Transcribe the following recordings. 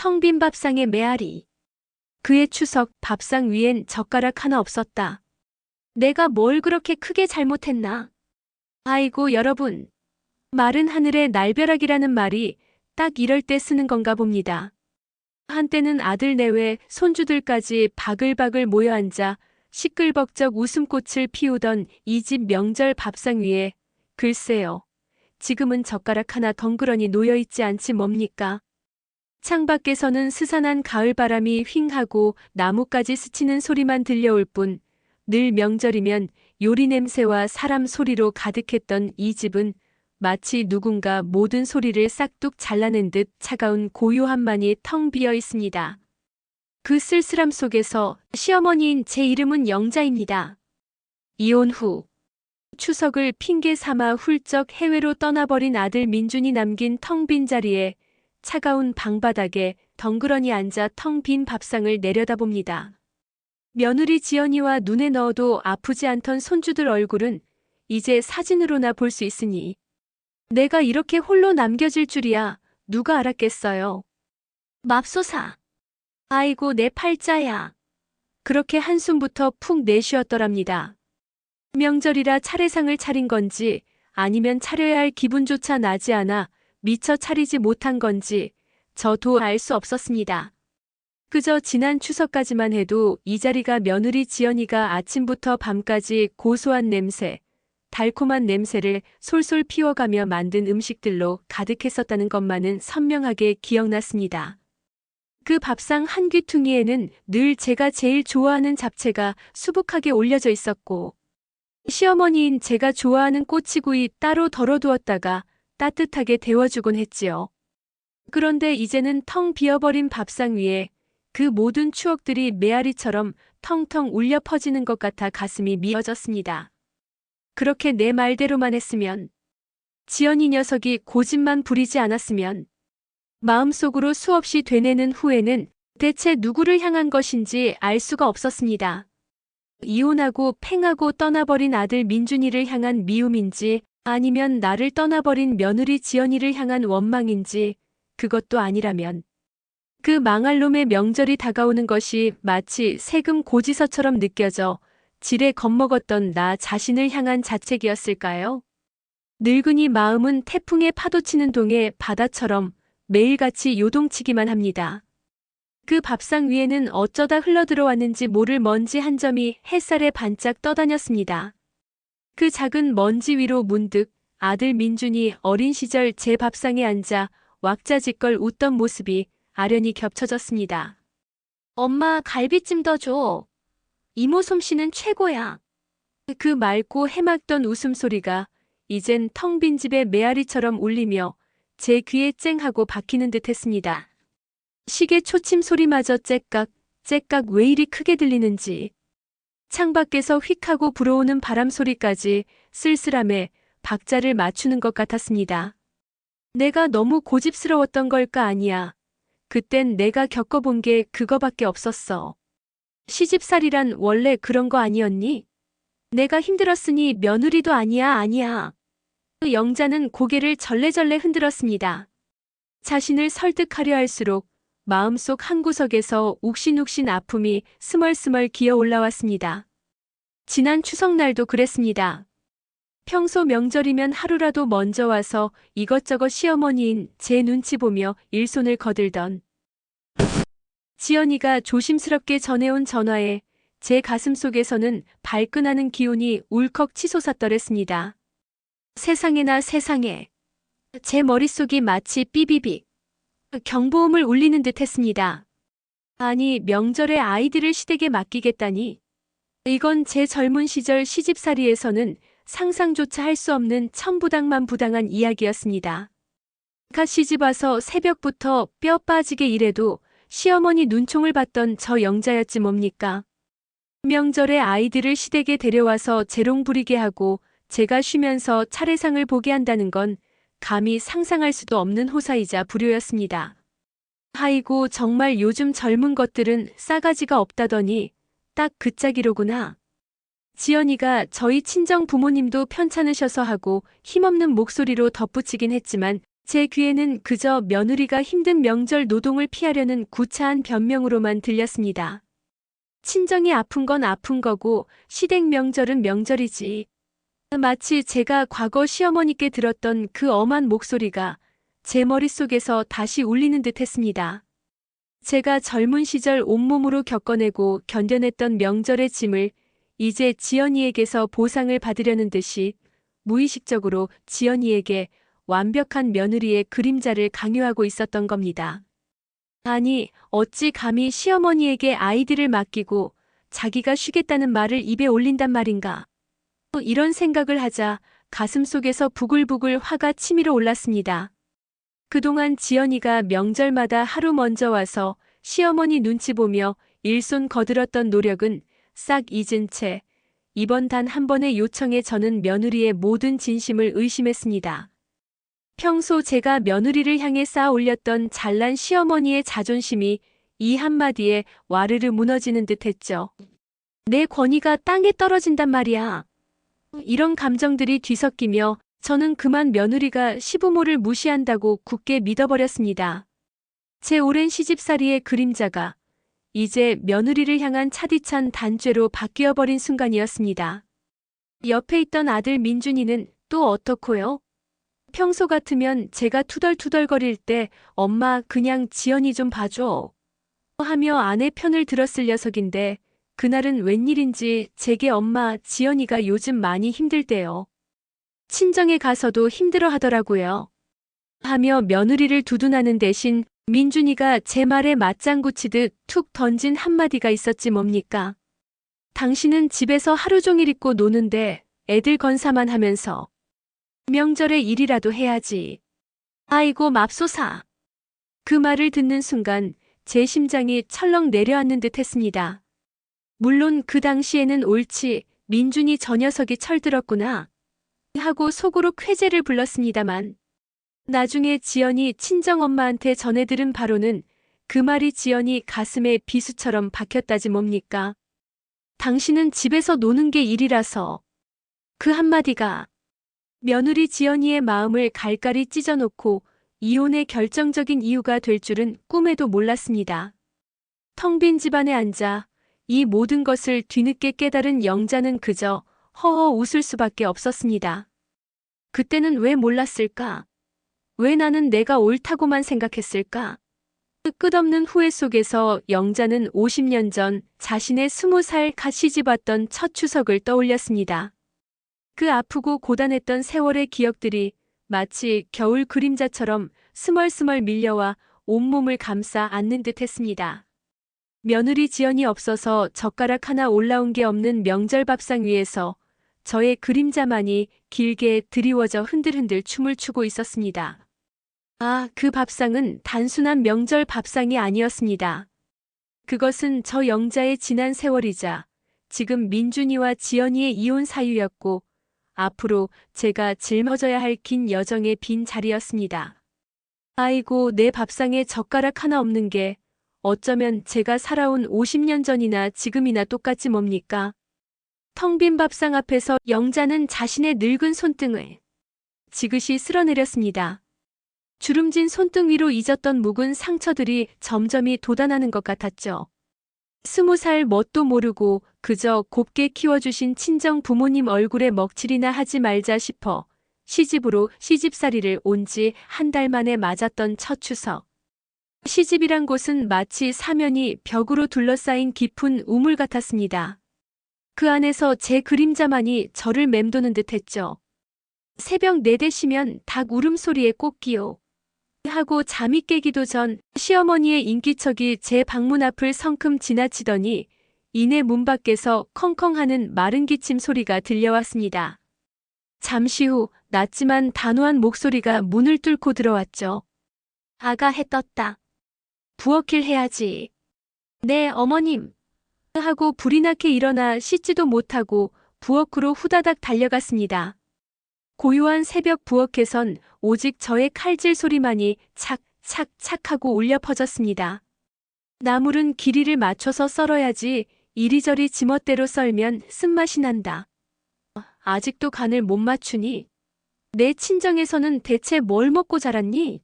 텅 빈 밥상의 메아리. 그의 추석 밥상 위엔 젓가락 하나 없었다. 내가 뭘 그렇게 크게 잘못했나? 아이고 여러분. 마른 하늘의 날벼락이라는 말이 딱 이럴 때 쓰는 건가 봅니다. 한때는 아들 내외 손주들까지 바글바글 모여 앉아 시끌벅적 웃음꽃을 피우던 이 집 명절 밥상 위에 글쎄요. 지금은 젓가락 하나 덩그러니 놓여있지 않지 뭡니까? 창밖에서는 스산한 가을바람이 휑하고 나뭇가지 스치는 소리만 들려올 뿐 늘 명절이면 요리 냄새와 사람 소리로 가득했던 이 집은 마치 누군가 모든 소리를 싹둑 잘라낸 듯 차가운 고요함만이 텅 비어 있습니다. 그 쓸쓸함 속에서 시어머니인 제 이름은 영자입니다. 이혼 후 추석을 핑계 삼아 훌쩍 해외로 떠나버린 아들 민준이 남긴 텅 빈 자리에 차가운 방바닥에 덩그러니 앉아 텅 빈 밥상을 내려다봅니다. 며느리 지연이와 눈에 넣어도 아프지 않던 손주들 얼굴은 이제 사진으로나 볼 수 있으니 내가 이렇게 홀로 남겨질 줄이야 누가 알았겠어요. 맙소사. 아이고 내 팔자야. 그렇게 한숨부터 푹 내쉬었더랍니다. 명절이라 차례상을 차린 건지 아니면 차려야 할 기분조차 나지 않아 미처 차리지 못한 건지 저도 알 수 없었습니다. 그저 지난 추석까지만 해도 이 자리가 며느리 지연이가 아침부터 밤까지 고소한 냄새, 달콤한 냄새를 솔솔 피워가며 만든 음식들로 가득했었다는 것만은 선명하게 기억났습니다. 그 밥상 한 귀퉁이에는 늘 제가 제일 좋아하는 잡채가 수북하게 올려져 있었고 시어머니인 제가 좋아하는 꼬치구이 따로 덜어두었다가 따뜻하게 데워주곤 했지요. 그런데 이제는 텅 비어버린 밥상 위에 그 모든 추억들이 메아리처럼 텅텅 울려 퍼지는 것 같아 가슴이 미어졌습니다. 그렇게 내 말대로만 했으면, 지연이 녀석이 고집만 부리지 않았으면, 마음속으로 수없이 되뇌는 후에는 대체 누구를 향한 것인지 알 수가 없었습니다. 이혼하고 팽하고 떠나버린 아들 민준이를 향한 미움인지 아니면 나를 떠나버린 며느리 지연이를 향한 원망인지 그것도 아니라면 그 망할 놈의 명절이 다가오는 것이 마치 세금 고지서처럼 느껴져 지레 겁먹었던 나 자신을 향한 자책이었을까요? 늙은이 마음은 태풍에 파도치는 동해 바다처럼 매일같이 요동치기만 합니다. 그 밥상 위에는 어쩌다 흘러들어왔는지 모를 먼지 한 점이 햇살에 반짝 떠다녔습니다. 그 작은 먼지 위로 문득 아들 민준이 어린 시절 제 밥상에 앉아 왁자지껄 웃던 모습이 아련히 겹쳐졌습니다. 엄마 갈비찜 더 줘. 이모 솜씨는 최고야. 그 맑고 해맑던 웃음소리가 이젠 텅 빈 집의 메아리처럼 울리며 제 귀에 쨍하고 박히는 듯 했습니다. 시계 초침 소리마저 째깍, 째깍 왜 이리 크게 들리는지. 창밖에서 휙하고 불어오는 바람 소리까지 쓸쓸함에 박자를 맞추는 것 같았습니다. 내가 너무 고집스러웠던 걸까 아니야. 그땐 내가 겪어본 게 그거밖에 없었어. 시집살이란 원래 그런 거 아니었니? 내가 힘들었으니 며느리도 아니야. 영자는 고개를 절레절레 흔들었습니다. 자신을 설득하려 할수록 마음속 한구석에서 욱신욱신 아픔이 스멀스멀 기어 올라왔습니다. 지난 추석날도 그랬습니다. 평소 명절이면 하루라도 먼저 와서 이것저것 시어머니인 제 눈치 보며 일손을 거들던 지연이가 조심스럽게 전해온 전화에 제 가슴속에서는 발끈하는 기운이 울컥 치솟았더랬습니다. 세상에나 세상에. 제 머릿속이 마치 삐비빅 경보음을 울리는 듯 했습니다. 아니 명절에 아이들을 시댁에 맡기겠다니. 이건 제 젊은 시절 시집살이에서는 상상조차 할 수 없는 천부당만부당한 이야기였습니다. 갓 시집 와서 새벽부터 뼈 빠지게 일해도 시어머니 눈총을 받던 저 영자였지 뭡니까. 명절에 아이들을 시댁에 데려와서 재롱 부리게 하고 제가 쉬면서 차례상을 보게 한다는 건 감히 상상할 수도 없는 호사이자 불효였습니다. 아이고 정말 요즘 젊은 것들은 싸가지가 없다더니 딱 그 짝이로구나. 지연이가 저희 친정 부모님도 편찮으셔서 하고 힘없는 목소리로 덧붙이긴 했지만 제 귀에는 그저 며느리가 힘든 명절 노동을 피하려는 구차한 변명으로만 들렸습니다. 친정이 아픈 건 아픈 거고 시댁 명절은 명절이지. 마치 제가 과거 시어머니께 들었던 그 엄한 목소리가 제 머릿속에서 다시 울리는 듯 했습니다. 제가 젊은 시절 온몸으로 겪어내고 견뎌냈던 명절의 짐을 이제 지연이에게서 보상을 받으려는 듯이 무의식적으로 지연이에게 완벽한 며느리의 그림자를 강요하고 있었던 겁니다. 아니, 어찌 감히 시어머니에게 아이들을 맡기고 자기가 쉬겠다는 말을 입에 올린단 말인가. 이런 생각을 하자 가슴속에서 부글부글 화가 치밀어 올랐습니다. 그동안 지연이가 명절마다 하루 먼저 와서 시어머니 눈치 보며 일손 거들었던 노력은 싹 잊은 채 이번 단 한 번의 요청에 저는 며느리의 모든 진심을 의심했습니다. 평소 제가 며느리를 향해 쌓아 올렸던 잘난 시어머니의 자존심이 이 한마디에 와르르 무너지는 듯 했죠. 내 권위가 땅에 떨어진단 말이야. 이런 감정들이 뒤섞이며 저는 그만 며느리가 시부모를 무시한다고 굳게 믿어버렸습니다. 제 오랜 시집살이의 그림자가 이제 며느리를 향한 차디찬 단죄로 바뀌어버린 순간이었습니다. 옆에 있던 아들 민준이는 또 어떻고요? 평소 같으면 제가 투덜투덜거릴 때 엄마 그냥 지연이 좀 봐줘 하며 아내 편을 들었을 녀석인데 그날은 웬일인지 제게 엄마 지연이가 요즘 많이 힘들대요. 친정에 가서도 힘들어 하더라고요. 하며 며느리를 두둔하는 대신 민준이가 제 말에 맞장구 치듯 툭 던진 한마디가 있었지 뭡니까? 당신은 집에서 하루 종일 있고 노는데 애들 건사만 하면서 명절에 일이라도 해야지. 아이고 맙소사. 그 말을 듣는 순간 제 심장이 철렁 내려앉는 듯 했습니다. 물론 그 당시에는 옳지 민준이 저 녀석이 철들었구나 하고 속으로 쾌재를 불렀습니다만 나중에 지연이 친정엄마한테 전해 들은 바로는 그 말이 지연이 가슴에 비수처럼 박혔다지 뭡니까? 당신은 집에서 노는 게 일이라서. 그 한마디가 며느리 지연이의 마음을 갈갈이 찢어놓고 이혼의 결정적인 이유가 될 줄은 꿈에도 몰랐습니다. 텅 빈 집안에 앉아 이 모든 것을 뒤늦게 깨달은 영자는 그저 허허 웃을 수밖에 없었습니다. 그때는 왜 몰랐을까? 왜 나는 내가 옳다고만 생각했을까? 끝없는 후회 속에서 영자는 50년 전 자신의 20살 갓 시집왔던 첫 추석을 떠올렸습니다. 그 아프고 고단했던 세월의 기억들이 마치 겨울 그림자처럼 스멀스멀 밀려와 온몸을 감싸 안는 듯 했습니다. 며느리 지연이 없어서 젓가락 하나 올라온 게 없는 명절 밥상 위에서 저의 그림자만이 길게 드리워져 흔들흔들 춤을 추고 있었습니다. 아, 그 밥상은 단순한 명절 밥상이 아니었습니다. 그것은 저 영자의 지난 세월이자 지금 민준이와 지연이의 이혼 사유였고 앞으로 제가 짊어져야 할 긴 여정의 빈 자리였습니다. 아이고, 내 밥상에 젓가락 하나 없는 게 어쩌면 제가 살아온 50년 전이나 지금이나 똑같지 뭡니까? 텅 빈 밥상 앞에서 영자는 자신의 늙은 손등을 지그시 쓸어내렸습니다. 주름진 손등 위로 잊었던 묵은 상처들이 점점이 돋아나는 것 같았죠. 20살 뭣도 모르고 그저 곱게 키워주신 친정 부모님 얼굴에 먹칠이나 하지 말자 싶어 시집으로 시집살이를 온 지 한 달 만에 맞았던 첫 추석. 시집이란 곳은 마치 사면이 벽으로 둘러싸인 깊은 우물 같았습니다. 그 안에서 제 그림자만이 저를 맴도는 듯했죠. 새벽 4대시면 닭 울음소리에 꽂기요. 하고 잠이 깨기도 전 시어머니의 인기척이 제 방문 앞을 성큼 지나치더니 이내 문 밖에서 컹컹하는 마른 기침 소리가 들려왔습니다. 잠시 후 낮지만 단호한 목소리가 문을 뚫고 들어왔죠. 아가 해 떴다. 부엌일 해야지. 네, 어머님. 하고 불이 나게 일어나 씻지도 못하고 부엌으로 후다닥 달려갔습니다. 고요한 새벽 부엌에선 오직 저의 칼질 소리만이 착착착 하고 울려 퍼졌습니다. 나물은 길이를 맞춰서 썰어야지 이리저리 지멋대로 썰면 쓴맛이 난다. 아직도 간을 못 맞추니? 내 친정에서는 대체 뭘 먹고 자랐니?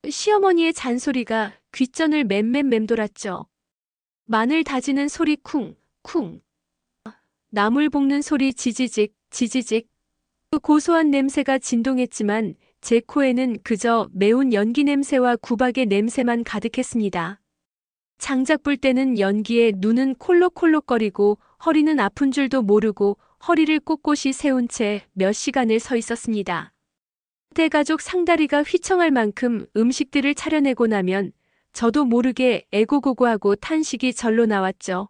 시어머니의 잔소리가 귓전을 맴맴 맴돌았죠. 마늘 다지는 소리 쿵, 쿵. 나물 볶는 소리 지지직, 지지직. 그 고소한 냄새가 진동했지만 제 코에는 그저 매운 연기 냄새와 구박의 냄새만 가득했습니다. 장작 불 때는 연기에 눈은 콜록콜록거리고 허리는 아픈 줄도 모르고 허리를 꼿꼿이 세운 채 몇 시간을 서 있었습니다. 대가족 상다리가 휘청할 만큼 음식들을 차려내고 나면 저도 모르게 애고고고하고 탄식이 절로 나왔죠.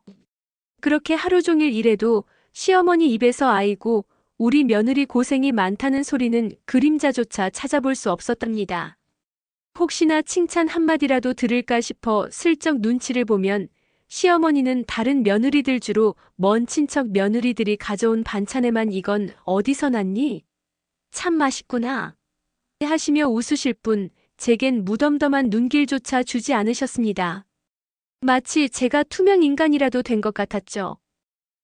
그렇게 하루 종일 일해도 시어머니 입에서 아이고 우리 며느리 고생이 많다는 소리는 그림자조차 찾아볼 수 없었답니다. 혹시나 칭찬 한마디라도 들을까 싶어 슬쩍 눈치를 보면 시어머니는 다른 며느리들 주로 먼 친척 며느리들이 가져온 반찬에만 이건 어디서 났니? 참 맛있구나. 하시며 웃으실 뿐 제겐 무덤덤한 눈길조차 주지 않으셨습니다. 마치 제가 투명 인간이라도 된 것 같았죠.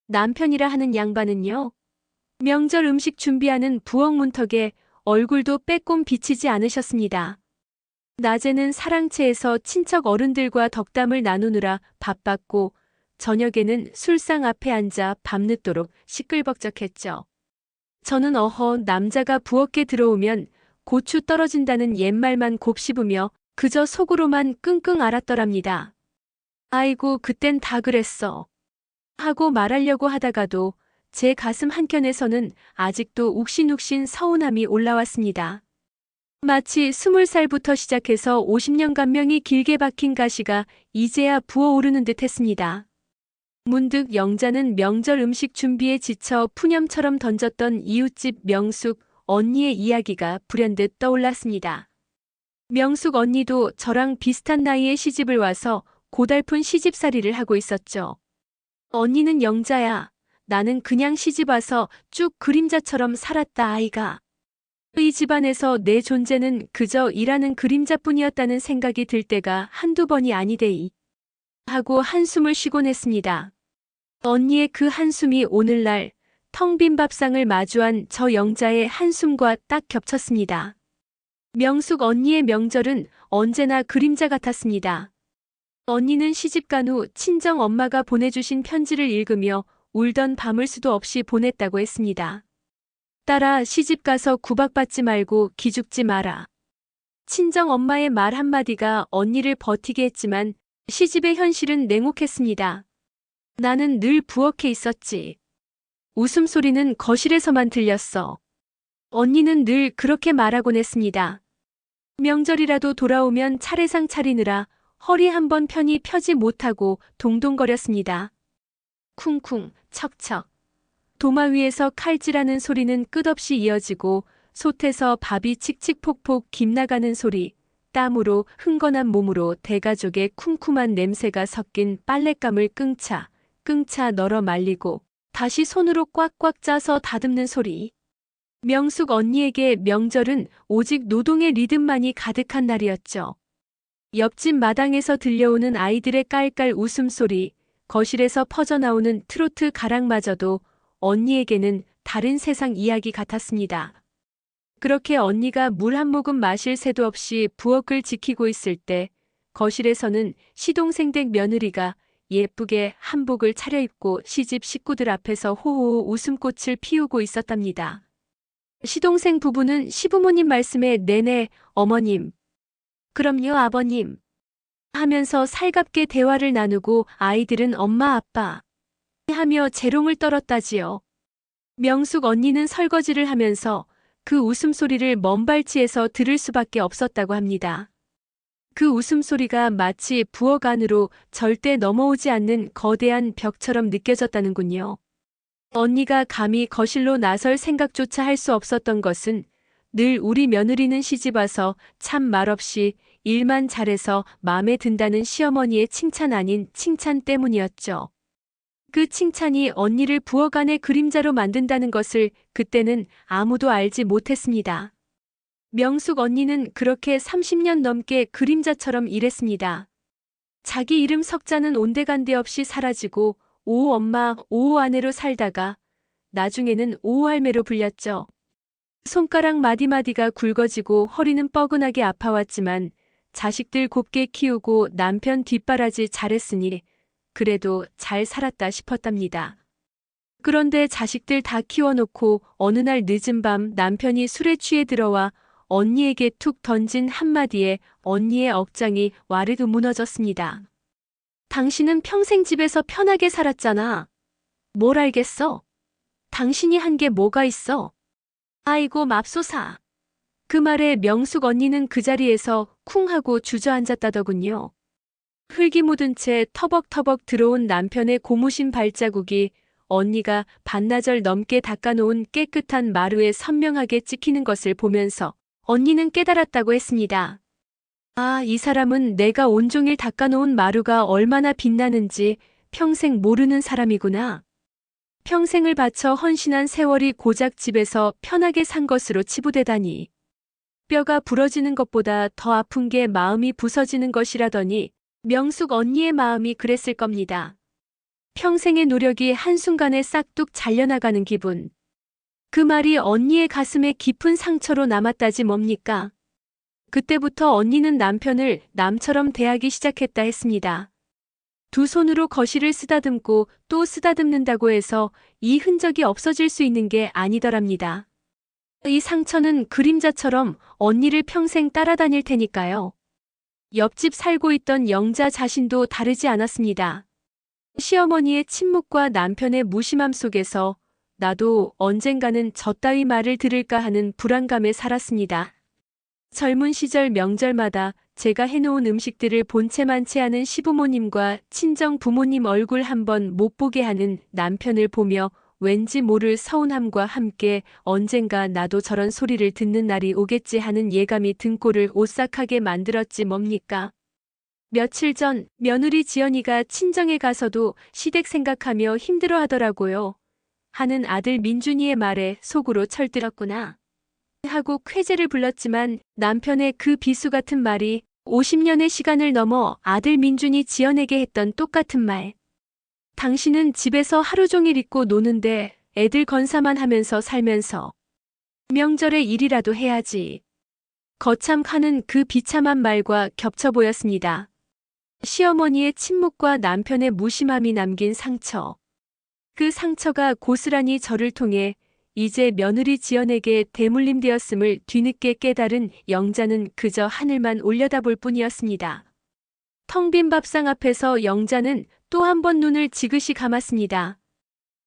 남편이라 하는 양반은요. 명절 음식 준비하는 부엌 문턱에 얼굴도 빼꼼 비치지 않으셨습니다. 낮에는 사랑채에서 친척 어른들과 덕담을 나누느라 바빴고 저녁에는 술상 앞에 앉아 밤늦도록 시끌벅적했죠. 저는 남자가 부엌에 들어오면 고추 떨어진다는 옛말만 곱씹으며 그저 속으로만 끙끙 앓았더랍니다. 아이고 그땐 다 그랬어. 하고 말하려고 하다가도 제 가슴 한켠에서는 아직도 욱신욱신 서운함이 올라왔습니다. 마치 20살부터 시작해서 50년간 명이 길게 박힌 가시가 이제야 부어오르는 듯 했습니다. 문득 영자는 명절 음식 준비에 지쳐 푸념처럼 던졌던 이웃집 명숙 언니의 이야기가 불현듯 떠올랐습니다. 명숙 언니도 저랑 비슷한 나이에 시집을 와서 고달픈 시집살이를 하고 있었죠. 언니는 영자야, 나는 그냥 시집 와서 쭉 그림자처럼 살았다 아이가. 이 집안에서 내 존재는 그저 일하는 그림자뿐이었다는 생각이 들 때가 한두 번이 아니데이. 하고 한숨을 쉬곤 했습니다. 언니의 그 한숨이 오늘날 텅 빈 밥상을 마주한 저 영자의 한숨과 딱 겹쳤습니다. 명숙 언니의 명절은 언제나 그림자 같았습니다. 언니는 시집간 후 친정 엄마가 보내주신 편지를 읽으며 울던 밤을 수도 없이 보냈다고 했습니다. 딸아, 시집가서 구박받지 말고 기죽지 마라. 친정 엄마의 말 한마디가 언니를 버티게 했지만 시집의 현실은 냉혹했습니다. 나는 늘 부엌에 있었지. 웃음소리는 거실에서만 들렸어. 언니는 늘 그렇게 말하곤 했습니다. 명절이라도 돌아오면 차례상 차리느라 허리 한번 편히 펴지 못하고 동동거렸습니다. 쿵쿵, 척척. 도마 위에서 칼질하는 소리는 끝없이 이어지고 솥에서 밥이 칙칙폭폭 김나가는 소리, 땀으로 흥건한 몸으로 대가족의 쿰쿰한 냄새가 섞인 빨랫감을 끙차 널어 말리고 다시 손으로 꽉꽉 짜서 다듬는 소리. 명숙 언니에게 명절은 오직 노동의 리듬만이 가득한 날이었죠. 옆집 마당에서 들려오는 아이들의 깔깔 웃음소리, 거실에서 퍼져나오는 트로트 가락마저도 언니에게는 다른 세상 이야기 같았습니다. 그렇게 언니가 물 한 모금 마실 새도 없이 부엌을 지키고 있을 때 거실에서는 시동생 댁 며느리가 예쁘게 한복을 차려입고 시집 식구들 앞에서 호호 웃음꽃을 피우고 있었답니다. 시동생 부부는 시부모님 말씀에 네네 어머님, 그럼요 아버님 하면서 살갑게 대화를 나누고 아이들은 엄마 아빠 하며 재롱을 떨었다지요. 명숙 언니는 설거지를 하면서 그 웃음소리를 먼 발치에서 들을 수밖에 없었다고 합니다. 그 웃음소리가 마치 부엌 안으로 절대 넘어오지 않는 거대한 벽처럼 느껴졌다는군요. 언니가 감히 거실로 나설 생각조차 할 수 없었던 것은 늘 우리 며느리는 시집 와서 참 말없이 일만 잘해서 마음에 든다는 시어머니의 칭찬 아닌 칭찬 때문이었죠. 그 칭찬이 언니를 부엌 안의 그림자로 만든다는 것을 그때는 아무도 알지 못했습니다. 명숙 언니는 그렇게 30년 넘게 그림자처럼 일했습니다. 자기 이름 석자는 온데간데 없이 사라지고 오호 엄마, 오호 아내로 살다가 나중에는 오호 할매로 불렸죠. 손가락 마디마디가 굵어지고 허리는 뻐근하게 아파왔지만 자식들 곱게 키우고 남편 뒷바라지 잘했으니 그래도 잘 살았다 싶었답니다. 그런데 자식들 다 키워놓고 어느 날 늦은 밤 남편이 술에 취해 들어와 언니에게 툭 던진 한마디에 언니의 억장이 와르르 무너졌습니다. 당신은 평생 집에서 편하게 살았잖아. 뭘 알겠어? 당신이 한 게 뭐가 있어? 아이고 맙소사. 그 말에 명숙 언니는 그 자리에서 쿵 하고 주저앉았다더군요. 흙이 묻은 채 터벅터벅 들어온 남편의 고무신 발자국이 언니가 반나절 넘게 닦아놓은 깨끗한 마루에 선명하게 찍히는 것을 보면서 언니는 깨달았다고 했습니다. 아, 이 사람은 내가 온종일 닦아놓은 마루가 얼마나 빛나는지 평생 모르는 사람이구나. 평생을 바쳐 헌신한 세월이 고작 집에서 편하게 산 것으로 치부되다니. 뼈가 부러지는 것보다 더 아픈 게 마음이 부서지는 것이라더니 명숙 언니의 마음이 그랬을 겁니다. 평생의 노력이 한순간에 싹둑 잘려나가는 기분. 그 말이 언니의 가슴에 깊은 상처로 남았다지 뭡니까? 그때부터 언니는 남편을 남처럼 대하기 시작했다 했습니다. 두 손으로 거실을 쓰다듬고 또 쓰다듬는다고 해서 이 흔적이 없어질 수 있는 게 아니더랍니다. 이 상처는 그림자처럼 언니를 평생 따라다닐 테니까요. 옆집 살고 있던 영자 자신도 다르지 않았습니다. 시어머니의 침묵과 남편의 무심함 속에서 나도 언젠가는 저 따위 말을 들을까 하는 불안감에 살았습니다. 젊은 시절 명절마다 제가 해놓은 음식들을 본체만 채하는 시부모님과 친정 부모님 얼굴 한번 못 보게 하는 남편을 보며 왠지 모를 서운함과 함께 언젠가 나도 저런 소리를 듣는 날이 오겠지 하는 예감이 등골을 오싹하게 만들었지 뭡니까? 며칠 전 며느리 지연이가 친정에 가서도 시댁 생각하며 힘들어 하더라고요. 하는 아들 민준이의 말에 속으로 철들었구나 하고 쾌재를 불렀지만 남편의 그 비수 같은 말이 50년의 시간을 넘어 아들 민준이 지연에게 했던 똑같은 말. 당신은 집에서 하루 종일 있고 노는데 애들 건사만 하면서 살면서 명절에 일이라도 해야지. 거참하는 그 비참한 말과 겹쳐 보였습니다. 시어머니의 침묵과 남편의 무심함이 남긴 상처. 그 상처가 고스란히 저를 통해 이제 며느리 지연에게 대물림 되었음을 뒤늦게 깨달은 영자는 그저 하늘만 올려다볼 뿐이었습니다. 텅 빈 밥상 앞에서 영자는 또 한 번 눈을 지그시 감았습니다.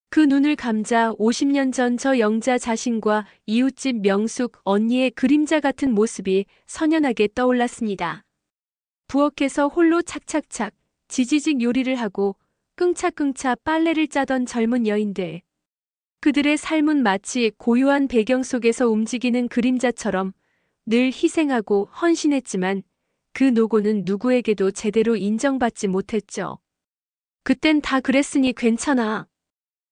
그 눈을 감자 50년 전 저 영자 자신과 이웃집 명숙 언니의 그림자 같은 모습이 선연하게 떠올랐습니다. 부엌에서 홀로 착착착 지지직 요리를 하고 끙차끙차 빨래를 짜던 젊은 여인들. 그들의 삶은 마치 고요한 배경 속에서 움직이는 그림자처럼 늘 희생하고 헌신했지만 그 노고는 누구에게도 제대로 인정받지 못했죠. 그땐 다 그랬으니 괜찮아.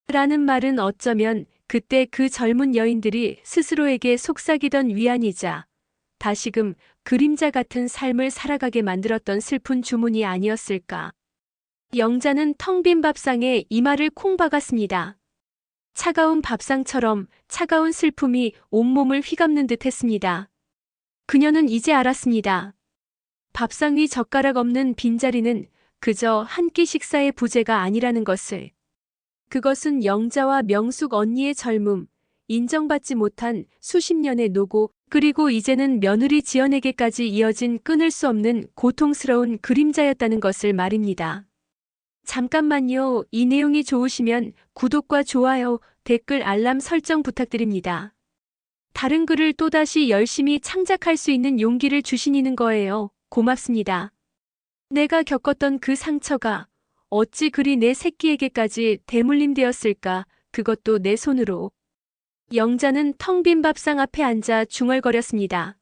라는 말은 어쩌면 그때 그 젊은 여인들이 스스로에게 속삭이던 위안이자 다시금 그림자 같은 삶을 살아가게 만들었던 슬픈 주문이 아니었을까. 영자는 텅 빈 밥상에 이마를 콩 박았습니다. 차가운 밥상처럼 차가운 슬픔이 온몸을 휘감는 듯 했습니다. 그녀는 이제 알았습니다. 밥상 위 젓가락 없는 빈자리는 그저 한 끼 식사의 부재가 아니라는 것을. 그것은 영자와 명숙 언니의 젊음, 인정받지 못한 수십 년의 노고, 그리고 이제는 며느리 지연에게까지 이어진 끊을 수 없는 고통스러운 그림자였다는 것을 말입니다. 잠깐만요. 이 내용이 좋으시면 구독과 좋아요, 댓글 알람 설정 부탁드립니다. 다른 글을 또다시 열심히 창작할 수 있는 용기를 주시는 거예요. 고맙습니다. 내가 겪었던 그 상처가 어찌 그리 내 새끼에게까지 대물림 되었을까, 그것도 내 손으로. 영자는 텅 빈 밥상 앞에 앉아 중얼거렸습니다.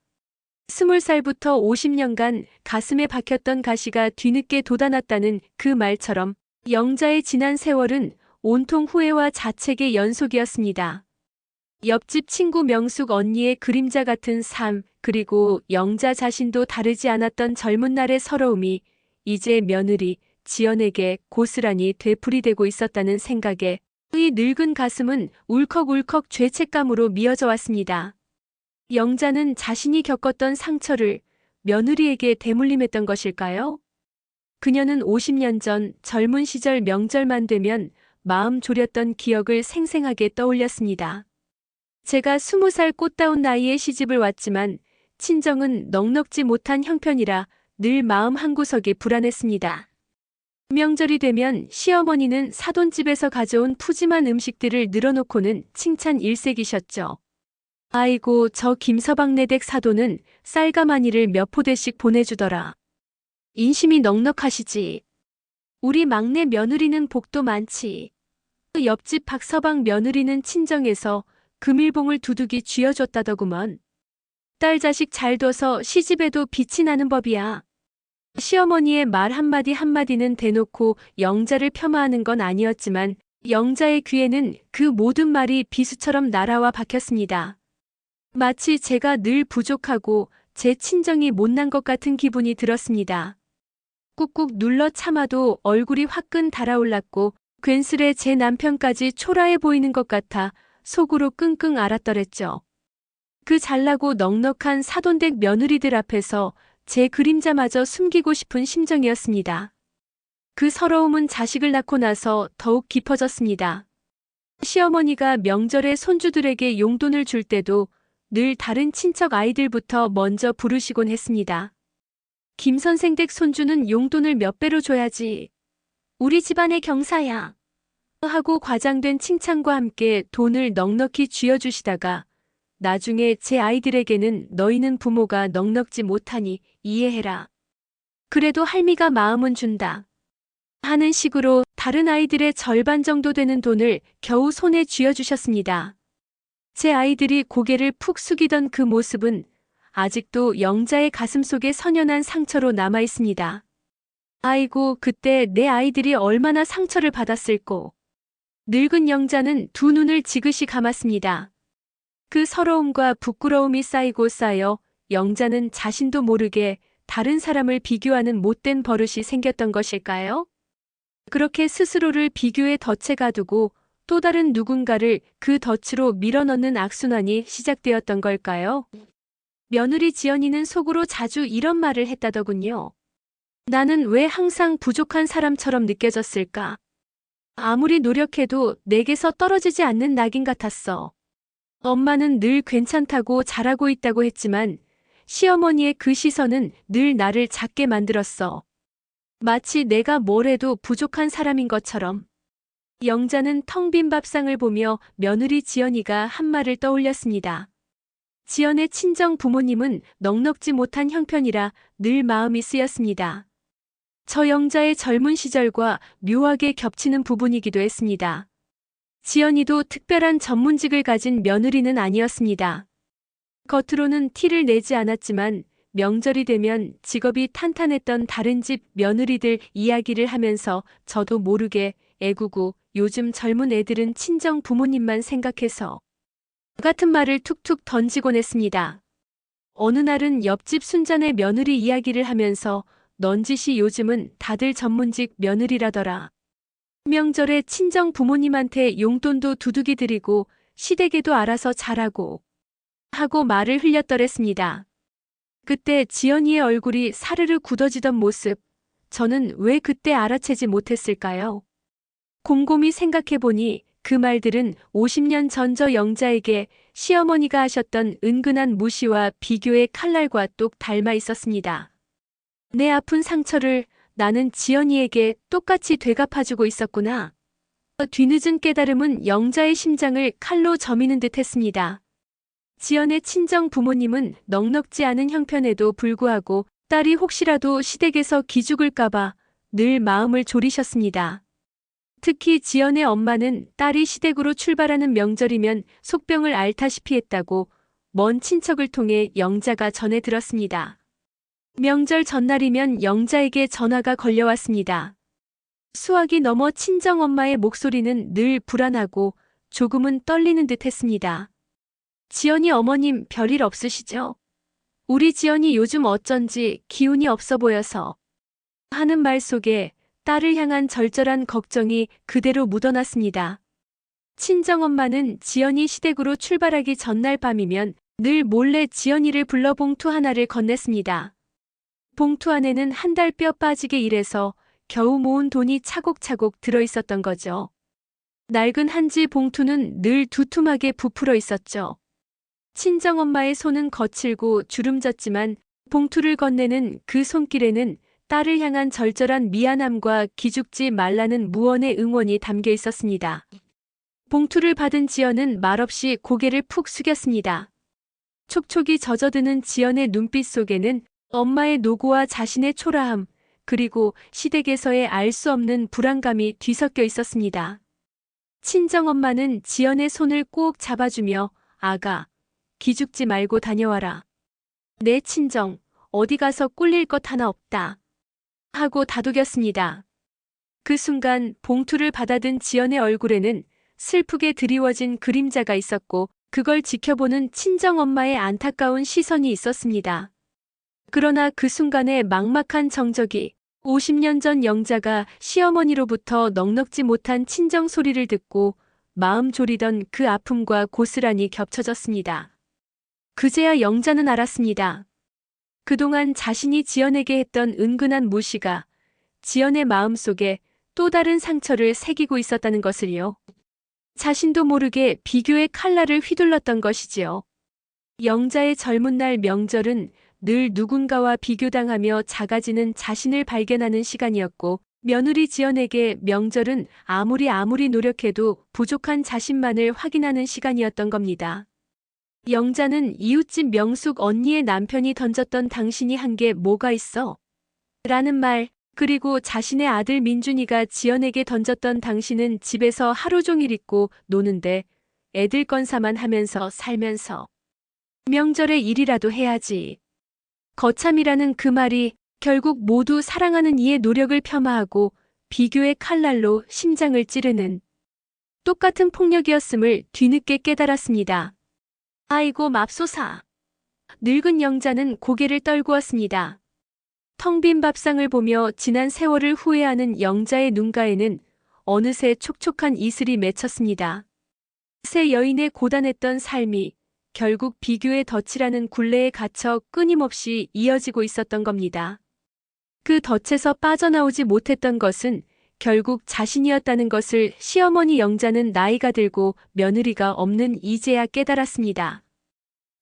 20살부터 50년간 가슴에 박혔던 가시가 뒤늦게 돋아났다는 그 말처럼 영자의 지난 세월은 온통 후회와 자책의 연속이었습니다. 옆집 친구 명숙 언니의 그림자 같은 삶, 그리고 영자 자신도 다르지 않았던 젊은 날의 서러움이 이제 며느리 지연에게 고스란히 되풀이되고 있었다는 생각에 이 늙은 가슴은 울컥울컥 죄책감으로 미어져 왔습니다. 영자는 자신이 겪었던 상처를 며느리에게 대물림했던 것일까요? 그녀는 50년 전 젊은 시절 명절만 되면 마음 졸였던 기억을 생생하게 떠올렸습니다. 제가 20살 꽃다운 나이에 시집을 왔지만 친정은 넉넉지 못한 형편이라 늘 마음 한구석이 불안했습니다. 명절이 되면 시어머니는 사돈집에서 가져온 푸짐한 음식들을 늘어놓고는 칭찬 일색이셨죠. 아이고, 저 김서방네댁 사돈은 쌀가마니를 몇 포대씩 보내주더라. 인심이 넉넉하시지. 우리 막내 며느리는 복도 많지. 옆집 박서방 며느리는 친정에서 금일봉을 두둑이 쥐어줬다더구먼. 딸 자식 잘 둬서 시집에도 빛이 나는 법이야. 시어머니의 말 한마디 한마디는 대놓고 영자를 폄하하는 건 아니었지만 영자의 귀에는 그 모든 말이 비수처럼 날아와 박혔습니다. 마치 제가 늘 부족하고 제 친정이 못난 것 같은 기분이 들었습니다. 꾹꾹 눌러 참아도 얼굴이 화끈 달아올랐고 괜스레 제 남편까지 초라해 보이는 것 같아 속으로 끙끙 앓았더랬죠. 그 잘나고 넉넉한 사돈댁 며느리들 앞에서 제 그림자마저 숨기고 싶은 심정이었습니다. 그 서러움은 자식을 낳고 나서 더욱 깊어졌습니다. 시어머니가 명절에 손주들에게 용돈을 줄 때도 늘 다른 친척 아이들부터 먼저 부르시곤 했습니다. 김 선생 댁 손주는 용돈을 몇 배로 줘야지. 우리 집안의 경사야. 하고 과장된 칭찬과 함께 돈을 넉넉히 쥐어주시다가 나중에 제 아이들에게는 너희는 부모가 넉넉지 못하니 이해해라. 그래도 할미가 마음은 준다. 하는 식으로 다른 아이들의 절반 정도 되는 돈을 겨우 손에 쥐어주셨습니다. 제 아이들이 고개를 푹 숙이던 그 모습은 아직도 영자의 가슴속에 선연한 상처로 남아 있습니다. 아이고, 그때 내 아이들이 얼마나 상처를 받았을꼬. 늙은 영자는 두 눈을 지그시 감았습니다. 그 서러움과 부끄러움이 쌓이고 쌓여 영자는 자신도 모르게 다른 사람을 비교하는 못된 버릇이 생겼던 것일까요? 그렇게 스스로를 비교에 덫에 가두고 또 다른 누군가를 그 덫으로 밀어넣는 악순환이 시작되었던 걸까요? 며느리 지연이는 속으로 자주 이런 말을 했다더군요. 나는 왜 항상 부족한 사람처럼 느껴졌을까? 아무리 노력해도 내게서 떨어지지 않는 낙인 같았어. 엄마는 늘 괜찮다고 잘하고 있다고 했지만 시어머니의 그 시선은 늘 나를 작게 만들었어. 마치 내가 뭘 해도 부족한 사람인 것처럼. 영자는 텅 빈 밥상을 보며 며느리 지연이가 한 말을 떠올렸습니다. 지연의 친정 부모님은 넉넉지 못한 형편이라 늘 마음이 쓰였습니다. 저 영자의 젊은 시절과 묘하게 겹치는 부분이기도 했습니다. 지연이도 특별한 전문직을 가진 며느리는 아니었습니다. 겉으로는 티를 내지 않았지만 명절이 되면 직업이 탄탄했던 다른 집 며느리들 이야기를 하면서 저도 모르게 애구고 요즘 젊은 애들은 친정 부모님만 생각해서 같은 말을 툭툭 던지곤 했습니다. 어느 날은 옆집 순자네 며느리 이야기를 하면서 넌지시 요즘은 다들 전문직 며느리라더라. 명절에 친정 부모님한테 용돈도 두둑이 드리고 시댁에도 알아서 잘하고 하고 말을 흘렸더랬습니다. 그때 지연이의 얼굴이 사르르 굳어지던 모습, 저는 왜 그때 알아채지 못했을까요? 곰곰이 생각해보니 그 말들은 50년 전 저 영자에게 시어머니가 하셨던 은근한 무시와 비교의 칼날과 똑 닮아 있었습니다. 내 아픈 상처를 나는 지연이에게 똑같이 되갚아주고 있었구나. 뒤늦은 깨달음은 영자의 심장을 칼로 저미는 듯 했습니다. 지연의 친정 부모님은 넉넉지 않은 형편에도 불구하고 딸이 혹시라도 시댁에서 기죽을까봐 늘 마음을 졸이셨습니다. 특히 지연의 엄마는 딸이 시댁으로 출발하는 명절이면 속병을 앓다시피 했다고 먼 친척을 통해 영자가 전해 들었습니다. 명절 전날이면 영자에게 전화가 걸려왔습니다. 수학이 넘어 친정엄마의 목소리는 늘 불안하고 조금은 떨리는 듯 했습니다. 지연이 어머님 별일 없으시죠? 우리 지연이 요즘 어쩐지 기운이 없어 보여서 하는 말 속에 딸을 향한 절절한 걱정이 그대로 묻어났습니다. 친정엄마는 지연이 시댁으로 출발하기 전날 밤이면 늘 몰래 지연이를 불러 봉투 하나를 건넸습니다. 봉투 안에는 한 달 뼈 빠지게 일해서 겨우 모은 돈이 차곡차곡 들어있었던 거죠. 낡은 한지 봉투는 늘 두툼하게 부풀어 있었죠. 친정엄마의 손은 거칠고 주름졌지만 봉투를 건네는 그 손길에는 딸을 향한 절절한 미안함과 기죽지 말라는 무언의 응원이 담겨 있었습니다. 봉투를 받은 지연은 말없이 고개를 푹 숙였습니다. 촉촉이 젖어드는 지연의 눈빛 속에는 엄마의 노고와 자신의 초라함, 그리고 시댁에서의 알 수 없는 불안감이 뒤섞여 있었습니다. 친정엄마는 지연의 손을 꼭 잡아주며 아가, 기죽지 말고 다녀와라. 내 친정, 어디 가서 꿀릴 것 하나 없다. 하고 다독였습니다. 그 순간 봉투를 받아든 지연의 얼굴에는 슬프게 드리워진 그림자가 있었고 그걸 지켜보는 친정엄마의 안타까운 시선이 있었습니다. 그러나 그 순간의 막막한 정적이 50년 전 영자가 시어머니로부터 넉넉지 못한 친정 소리를 듣고 마음 졸이던 그 아픔과 고스란히 겹쳐졌습니다. 그제야 영자는 알았습니다. 그동안 자신이 지연에게 했던 은근한 무시가 지연의 마음속에 또 다른 상처를 새기고 있었다는 것을요. 자신도 모르게 비교의 칼날을 휘둘렀던 것이지요. 영자의 젊은 날 명절은 늘 누군가와 비교당하며 작아지는 자신을 발견하는 시간이었고 며느리 지연에게 명절은 아무리 노력해도 부족한 자신만을 확인하는 시간이었던 겁니다. 영자는 이웃집 명숙 언니의 남편이 던졌던 당신이 한 게 뭐가 있어? 라는 말, 그리고 자신의 아들 민준이가 지연에게 던졌던 당신은 집에서 하루 종일 있고 노는데 애들 건사만 하면서 살면서 명절에 일이라도 해야지. 거참이라는 그 말이 결국 모두 사랑하는 이의 노력을 폄하하고 비교의 칼날로 심장을 찌르는 똑같은 폭력이었음을 뒤늦게 깨달았습니다. 아이고 맙소사. 늙은 영자는 고개를 떨구었습니다. 텅 빈 밥상을 보며 지난 세월을 후회하는 영자의 눈가에는 어느새 촉촉한 이슬이 맺혔습니다. 새 여인의 고단했던 삶이 결국 비교의 덫이라는 굴레에 갇혀 끊임없이 이어지고 있었던 겁니다. 그 덫에서 빠져나오지 못했던 것은 결국 자신이었다는 것을 시어머니 영자는 나이가 들고 며느리가 없는 이제야 깨달았습니다.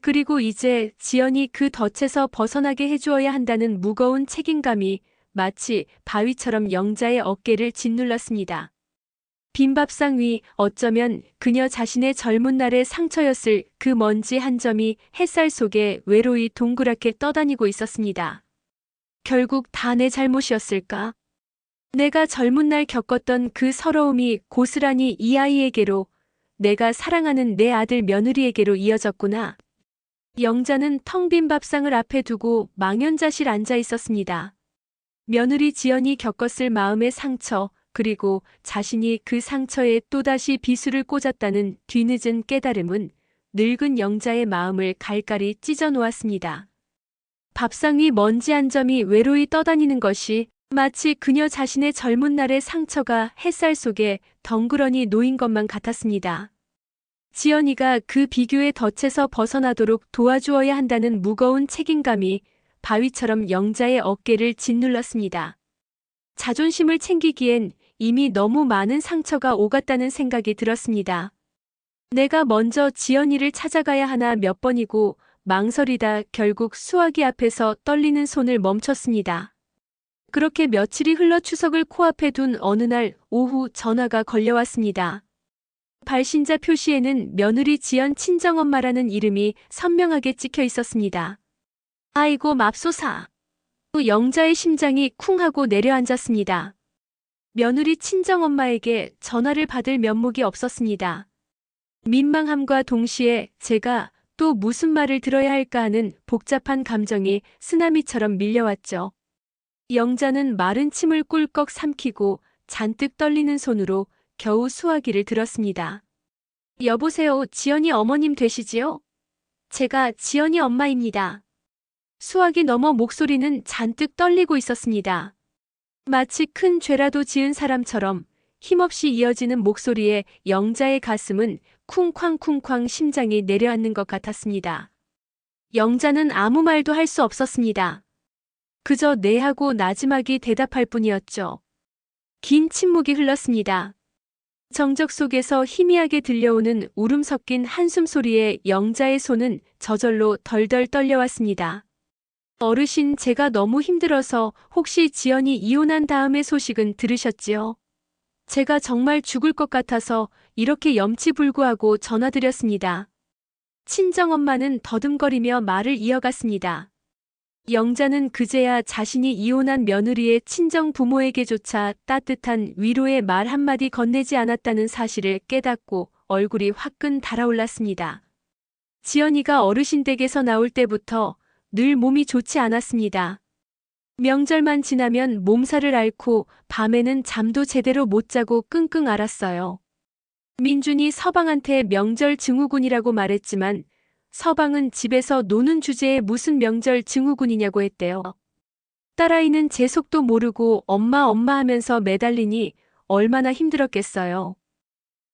그리고 이제 지연이 그 덫에서 벗어나게 해주어야 한다는 무거운 책임감이 마치 바위처럼 영자의 어깨를 짓눌렀습니다. 빈 밥상 위 어쩌면 그녀 자신의 젊은 날의 상처였을 그 먼지 한 점이 햇살 속에 외로이 동그랗게 떠다니고 있었습니다. 결국 다 내 잘못이었을까? 내가 젊은 날 겪었던 그 서러움이 고스란히 이 아이에게로, 내가 사랑하는 내 아들 며느리에게로 이어졌구나. 영자는 텅 빈 밥상을 앞에 두고 망연자실 앉아 있었습니다. 며느리 지연이 겪었을 마음의 상처, 그리고 자신이 그 상처에 또다시 비수를 꽂았다는 뒤늦은 깨달음은 늙은 영자의 마음을 갈갈이 찢어 놓았습니다. 밥상 위 먼지 한 점이 외로이 떠다니는 것이 마치 그녀 자신의 젊은 날의 상처가 햇살 속에 덩그러니 놓인 것만 같았습니다. 지연이가 그 비교의 덫에서 벗어나도록 도와주어야 한다는 무거운 책임감이 바위처럼 영자의 어깨를 짓눌렀습니다. 자존심을 챙기기엔 이미 너무 많은 상처가 오갔다는 생각이 들었습니다. 내가 먼저 지연이를 찾아가야 하나 몇 번이고 망설이다 결국 수화기 앞에서 떨리는 손을 멈췄습니다. 그렇게 며칠이 흘러 추석을 코앞에 둔 어느 날 오후 전화가 걸려왔습니다. 발신자 표시에는 며느리 지연 친정엄마라는 이름이 선명하게 찍혀 있었습니다. 아이고 맙소사. 영자의 심장이 쿵 하고 내려앉았습니다. 며느리 친정엄마에게 전화를 받을 면목이 없었습니다. 민망함과 동시에 제가 또 무슨 말을 들어야 할까 하는 복잡한 감정이 쓰나미처럼 밀려왔죠. 영자는 마른 침을 꿀꺽 삼키고 잔뜩 떨리는 손으로 겨우 수화기를 들었습니다. 여보세요, 지연이 어머님 되시지요? 제가 지연이 엄마입니다. 수화기 너머 목소리는 잔뜩 떨리고 있었습니다. 마치 큰 죄라도 지은 사람처럼 힘없이 이어지는 목소리에 영자의 가슴은 쿵쾅쿵쾅 심장이 내려앉는 것 같았습니다. 영자는 아무 말도 할 수 없었습니다. 그저 네 하고 나지막이 대답할 뿐이었죠. 긴 침묵이 흘렀습니다. 정적 속에서 희미하게 들려오는 울음 섞인 한숨 소리에 영자의 손은 저절로 덜덜 떨려왔습니다. 어르신, 제가 너무 힘들어서 혹시 지연이 이혼한 다음의 소식은 들으셨지요? 제가 정말 죽을 것 같아서 이렇게 염치불구하고 전화드렸습니다. 친정엄마는 더듬거리며 말을 이어갔습니다. 영자는 그제야 자신이 이혼한 며느리의 친정 부모에게조차 따뜻한 위로의 말 한마디 건네지 않았다는 사실을 깨닫고 얼굴이 화끈 달아올랐습니다. 지연이가 어르신 댁에서 나올 때부터 늘 몸이 좋지 않았습니다. 명절만 지나면 몸살을 앓고 밤에는 잠도 제대로 못 자고 끙끙 앓았어요. 민준이 서방한테 명절 증후군이라고 말했지만 서방은 집에서 노는 주제에 무슨 명절 증후군이냐고 했대요. 딸아이는 제 속도 모르고 엄마 하면서 매달리니 얼마나 힘들었겠어요.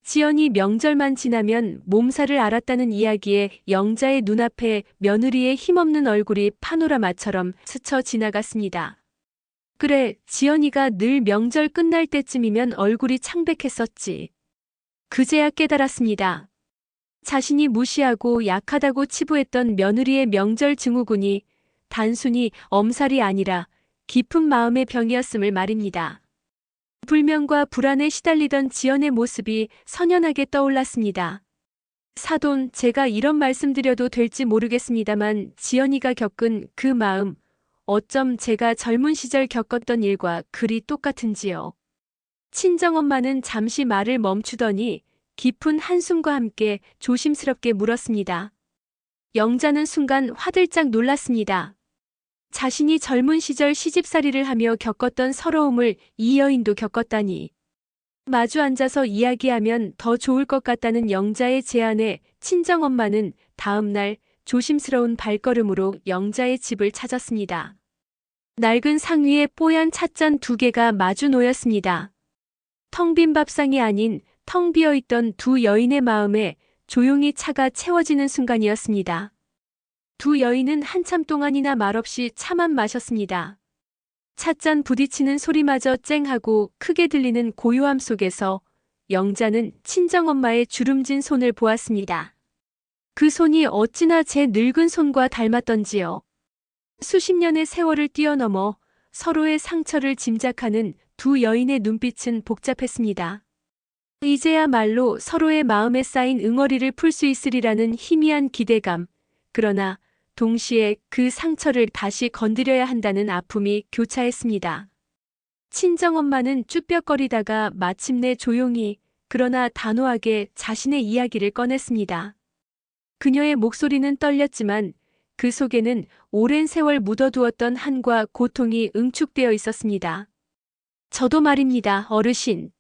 지연이 명절만 지나면 몸살을 앓았다는 이야기에 영자의 눈앞에 며느리의 힘없는 얼굴이 파노라마처럼 스쳐 지나갔습니다. 그래, 지연이가 늘 명절 끝날 때쯤이면 얼굴이 창백했었지. 그제야 깨달았습니다. 자신이 무시하고 약하다고 치부했던 며느리의 명절 증후군이 단순히 엄살이 아니라 깊은 마음의 병이었음을 말입니다. 불면과 불안에 시달리던 지연의 모습이 선연하게 떠올랐습니다. 사돈, 제가 이런 말씀드려도 될지 모르겠습니다만 지연이가 겪은 그 마음, 어쩜 제가 젊은 시절 겪었던 일과 그리 똑같은지요. 친정엄마는 잠시 말을 멈추더니 깊은 한숨과 함께 조심스럽게 물었습니다. 영자는 순간 화들짝 놀랐습니다. 자신이 젊은 시절 시집살이를 하며 겪었던 서러움을 이 여인도 겪었다니. 마주 앉아서 이야기하면 더 좋을 것 같다는 영자의 제안에 친정엄마는 다음 날 조심스러운 발걸음으로 영자의 집을 찾았습니다. 낡은 상 위에 뽀얀 찻잔 2개가 마주 놓였습니다. 텅 빈 밥상이 아닌 텅 비어있던 두 여인의 마음에 조용히 차가 채워지는 순간이었습니다. 두 여인은 한참 동안이나 말없이 차만 마셨습니다. 찻잔 부딪히는 소리마저 쨍하고 크게 들리는 고요함 속에서 영자는 친정엄마의 주름진 손을 보았습니다. 그 손이 어찌나 제 늙은 손과 닮았던지요. 수십 년의 세월을 뛰어넘어 서로의 상처를 짐작하는 두 여인의 눈빛은 복잡했습니다. 이제야말로 서로의 마음에 쌓인 응어리를 풀 수 있으리라는 희미한 기대감, 그러나 동시에 그 상처를 다시 건드려야 한다는 아픔이 교차했습니다. 친정엄마는 쭈뼛거리다가 마침내 조용히 그러나 단호하게 자신의 이야기를 꺼냈습니다. 그녀의 목소리는 떨렸지만 그 속에는 오랜 세월 묻어두었던 한과 고통이 응축되어 있었습니다. 저도 말입니다, 어르신.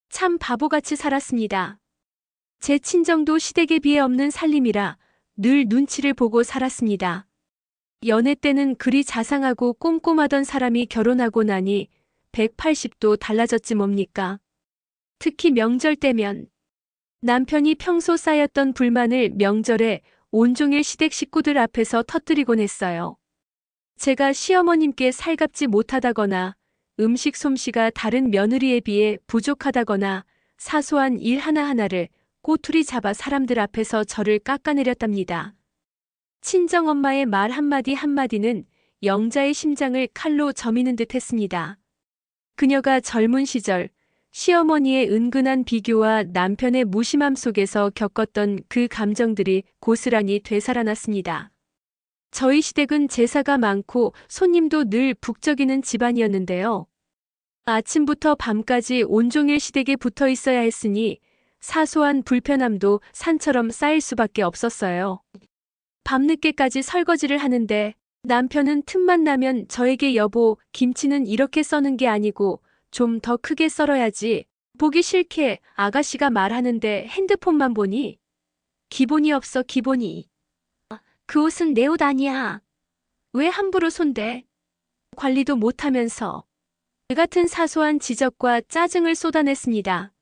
참 바보같이 살았습니다. 제 친정도 시댁에 비해 없는 살림이라 늘 눈치를 보고 살았습니다. 연애 때는 그리 자상하고 꼼꼼하던 사람이 결혼하고 나니 180도 달라졌지 뭡니까? 특히 명절 때면 남편이 평소 쌓였던 불만을 명절에 온종일 시댁 식구들 앞에서 터뜨리곤 했어요. 제가 시어머님께 살갑지 못하다거나 음식 솜씨가 다른 며느리에 비해 부족하다거나 사소한 일 하나하나를 꼬투리 잡아 사람들 앞에서 저를 깎아내렸답니다. 친정엄마의 말 한마디 한마디는 영자의 심장을 칼로 저미는 듯 했습니다. 그녀가 젊은 시절 시어머니의 은근한 비교와 남편의 무심함 속에서 겪었던 그 감정들이 고스란히 되살아났습니다. 저희 시댁은 제사가 많고 손님도 늘 북적이는 집안이었는데요. 아침부터 밤까지 온종일 시댁에 붙어 있어야 했으니 사소한 불편함도 산처럼 쌓일 수밖에 없었어요. 밤늦게까지 설거지를 하는데 남편은 틈만 나면 저에게 여보, 김치는 이렇게 써는 게 아니고 좀 더 크게 썰어야지. 보기 싫게 아가씨가 말하는데 핸드폰만 보니? 기본이 없어, 기본이. 그 옷은 내 옷 아니야. 왜 함부로 손대? 관리도 못하면서. 그 같은 사소한 지적과 짜증을 쏟아냈습니다.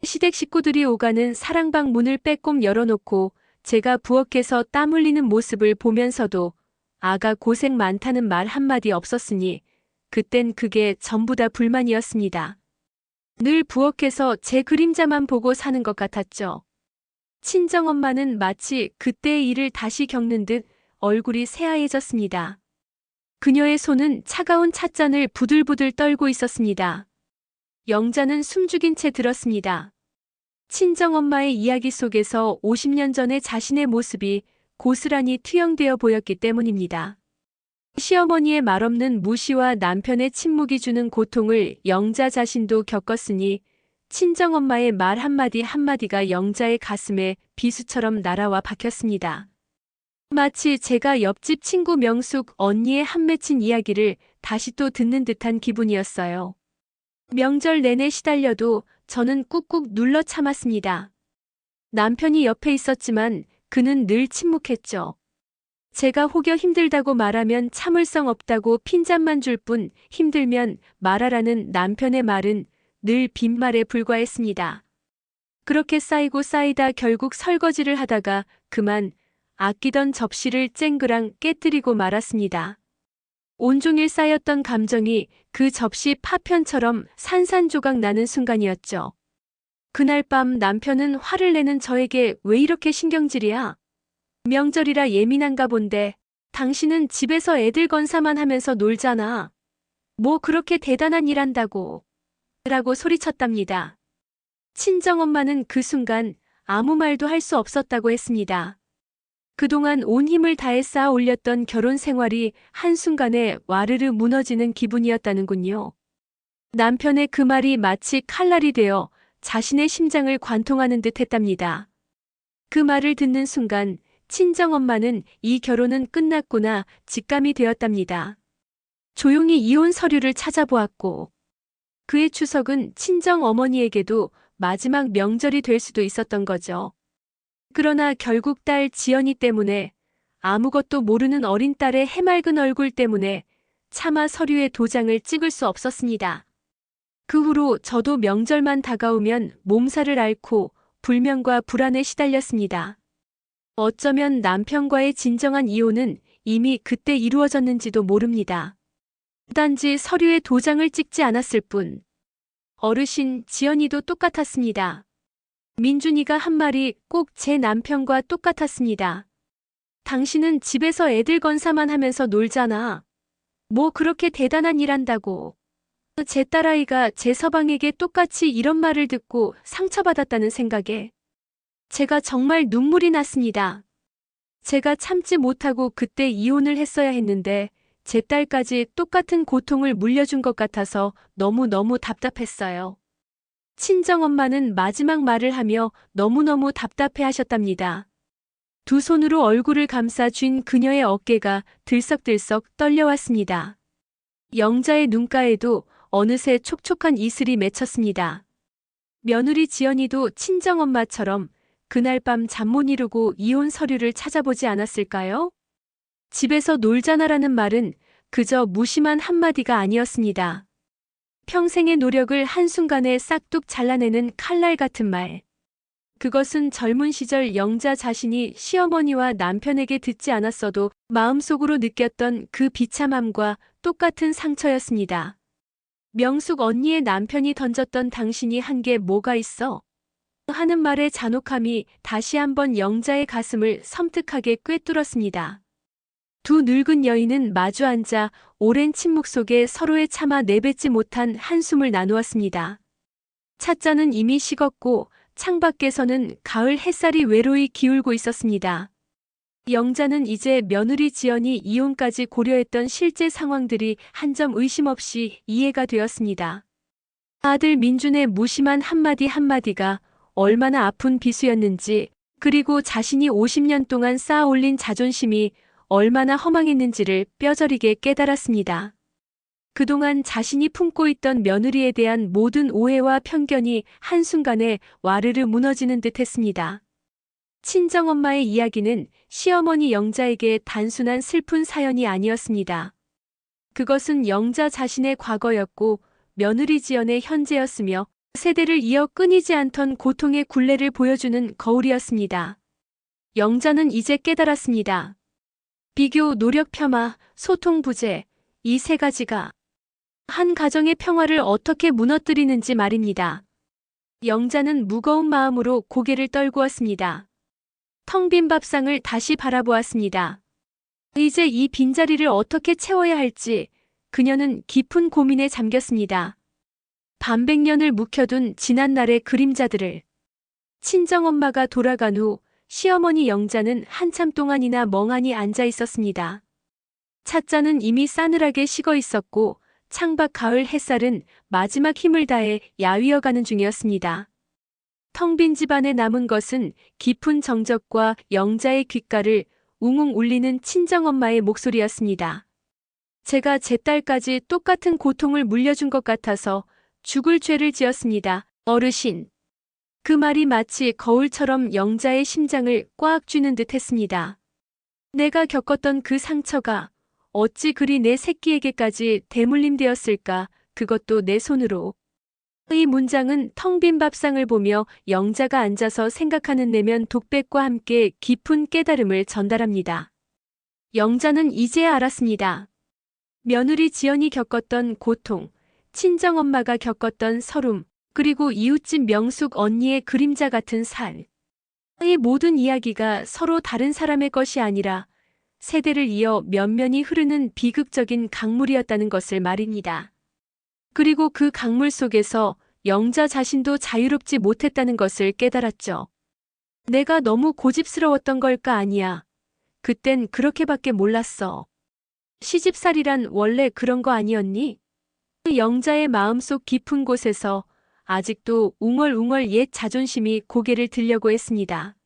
시댁 식구들이 오가는 사랑방 문을 빼꼼 열어놓고 제가 부엌에서 땀 흘리는 모습을 보면서도 아가 고생 많다는 말 한마디 없었으니 그땐 그게 전부 다 불만이었습니다. 늘 부엌에서 제 그림자만 보고 사는 것 같았죠. 친정엄마는 마치 그때의 일을 다시 겪는 듯 얼굴이 새하얘졌습니다. 그녀의 손은 차가운 찻잔을 부들부들 떨고 있었습니다. 영자는 숨죽인 채 들었습니다. 친정엄마의 이야기 속에서 50년 전의 자신의 모습이 고스란히 투영되어 보였기 때문입니다. 시어머니의 말없는 무시와 남편의 침묵이 주는 고통을 영자 자신도 겪었으니 친정엄마의 말 한마디 한마디가 영자의 가슴에 비수처럼 날아와 박혔습니다. 마치 제가 옆집 친구 명숙 언니의 한 맺힌 이야기를 다시 또 듣는 듯한 기분이었어요. 명절 내내 시달려도 저는 꾹꾹 눌러 참았습니다. 남편이 옆에 있었지만 그는 늘 침묵했죠. 제가 혹여 힘들다고 말하면 참을성 없다고 핀잔만 줄 뿐 힘들면 말하라는 남편의 말은 늘 빈말에 불과했습니다. 그렇게 쌓이고 쌓이다 결국 설거지를 하다가 그만 아끼던 접시를 쨍그랑 깨뜨리고 말았습니다. 온종일 쌓였던 감정이 그 접시 파편처럼 산산조각 나는 순간이었죠. 그날 밤 남편은 화를 내는 저에게 왜 이렇게 신경질이야? 명절이라 예민한가 본데 당신은 집에서 애들 건사만 하면서 놀잖아. 뭐 그렇게 대단한 일 한다고. 라고 소리쳤답니다. 친정엄마는 그 순간 아무 말도 할 수 없었다고 했습니다. 그동안 온 힘을 다해 쌓아 올렸던 결혼 생활이 한순간에 와르르 무너지는 기분이었다는군요. 남편의 그 말이 마치 칼날이 되어 자신의 심장을 관통하는 듯 했답니다. 그 말을 듣는 순간 친정엄마는 이 결혼은 끝났구나 직감이 되었답니다. 조용히 이혼 서류를 찾아보았고 그의 추석은 친정어머니에게도 마지막 명절이 될 수도 있었던 거죠. 그러나 결국 딸 지연이 때문에 아무것도 모르는 어린 딸의 해맑은 얼굴 때문에 차마 서류에 도장을 찍을 수 없었습니다. 그 후로 저도 명절만 다가오면 몸살을 앓고 불면과 불안에 시달렸습니다. 어쩌면 남편과의 진정한 이혼은 이미 그때 이루어졌는지도 모릅니다. 단지 서류에 도장을 찍지 않았을 뿐. 어르신 지연이도 똑같았습니다. 민준이가 한 말이 꼭 제 남편과 똑같았습니다. 당신은 집에서 애들 건사만 하면서 놀잖아. 뭐 그렇게 대단한 일 한다고. 제 딸아이가 제 서방에게 똑같이 이런 말을 듣고 상처받았다는 생각에 제가 정말 눈물이 났습니다. 제가 참지 못하고 그때 이혼을 했어야 했는데 제 딸까지 똑같은 고통을 물려준 것 같아서 너무너무 답답했어요. 친정엄마는 마지막 말을 하며 너무너무 답답해 하셨답니다. 두 손으로 얼굴을 감싸 쥔 그녀의 어깨가 들썩들썩 떨려왔습니다. 영자의 눈가에도 어느새 촉촉한 이슬이 맺혔습니다. 며느리 지연이도 친정엄마처럼 그날 밤 잠 못 이루고 이혼 서류를 찾아보지 않았을까요? 집에서 놀자나라는 말은 그저 무심한 한마디가 아니었습니다. 평생의 노력을 한순간에 싹둑 잘라내는 칼날 같은 말. 그것은 젊은 시절 영자 자신이 시어머니와 남편에게 듣지 않았어도 마음속으로 느꼈던 그 비참함과 똑같은 상처였습니다. 명숙 언니의 남편이 던졌던 당신이 한 게 뭐가 있어? 하는 말의 잔혹함이 다시 한번 영자의 가슴을 섬뜩하게 꿰뚫었습니다. 두 늙은 여인은 마주 앉아 오랜 침묵 속에 서로의 차마 내뱉지 못한 한숨을 나누었습니다. 찻잔은 이미 식었고 창밖에서는 가을 햇살이 외로이 기울고 있었습니다. 영자는 이제 며느리 지연이 이혼까지 고려했던 실제 상황들이 한 점 의심 없이 이해가 되었습니다. 아들 민준의 무심한 한마디 한마디가 얼마나 아픈 비수였는지, 그리고 자신이 50년 동안 쌓아 올린 자존심이 얼마나 허망했는지를 뼈저리게 깨달았습니다. 그동안 자신이 품고 있던 며느리에 대한 모든 오해와 편견이 한순간에 와르르 무너지는 듯 했습니다. 친정엄마의 이야기는 시어머니 영자에게 단순한 슬픈 사연이 아니었습니다. 그것은 영자 자신의 과거였고 며느리 지연의 현재였으며 세대를 이어 끊이지 않던 고통의 굴레를 보여주는 거울이었습니다. 영자는 이제 깨달았습니다. 비교, 노력 폄하, 소통 부재, 이 세 가지가 한 가정의 평화를 어떻게 무너뜨리는지 말입니다. 영자는 무거운 마음으로 고개를 떨구었습니다. 텅 빈 밥상을 다시 바라보았습니다. 이제 이 빈자리를 어떻게 채워야 할지 그녀는 깊은 고민에 잠겼습니다. 반백년을 묵혀둔 지난날의 그림자들을. 친정엄마가 돌아간 후 시어머니 영자는 한참 동안이나 멍하니 앉아 있었습니다. 찻잔은 이미 싸늘하게 식어 있었고 창밖 가을 햇살은 마지막 힘을 다해 야위어가는 중이었습니다. 텅 빈 집안에 남은 것은 깊은 정적과 영자의 귓가를 웅웅 울리는 친정엄마의 목소리였습니다. 제가 제 딸까지 똑같은 고통을 물려준 것 같아서 죽을 죄를 지었습니다, 어르신. 그 말이 마치 거울처럼 영자의 심장을 꽉 쥐는 듯 했습니다. 내가 겪었던 그 상처가 어찌 그리 내 새끼에게까지 대물림되었을까, 그것도 내 손으로. 이 문장은 텅 빈 밥상을 보며 영자가 앉아서 생각하는 내면 독백과 함께 깊은 깨달음을 전달합니다. 영자는 이제야 알았습니다. 며느리 지연이 겪었던 고통, 친정엄마가 겪었던 서름, 그리고 이웃집 명숙 언니의 그림자 같은 살. 이 모든 이야기가 서로 다른 사람의 것이 아니라 세대를 이어 면면이 흐르는 비극적인 강물이었다는 것을 말입니다. 그리고 그 강물 속에서 영자 자신도 자유롭지 못했다는 것을 깨달았죠. 내가 너무 고집스러웠던 걸까? 아니야. 그땐 그렇게밖에 몰랐어. 시집살이란 원래 그런 거 아니었니? 영자의 마음속 깊은 곳에서 아직도 웅얼웅얼 옛 자존심이 고개를 들려고 했습니다.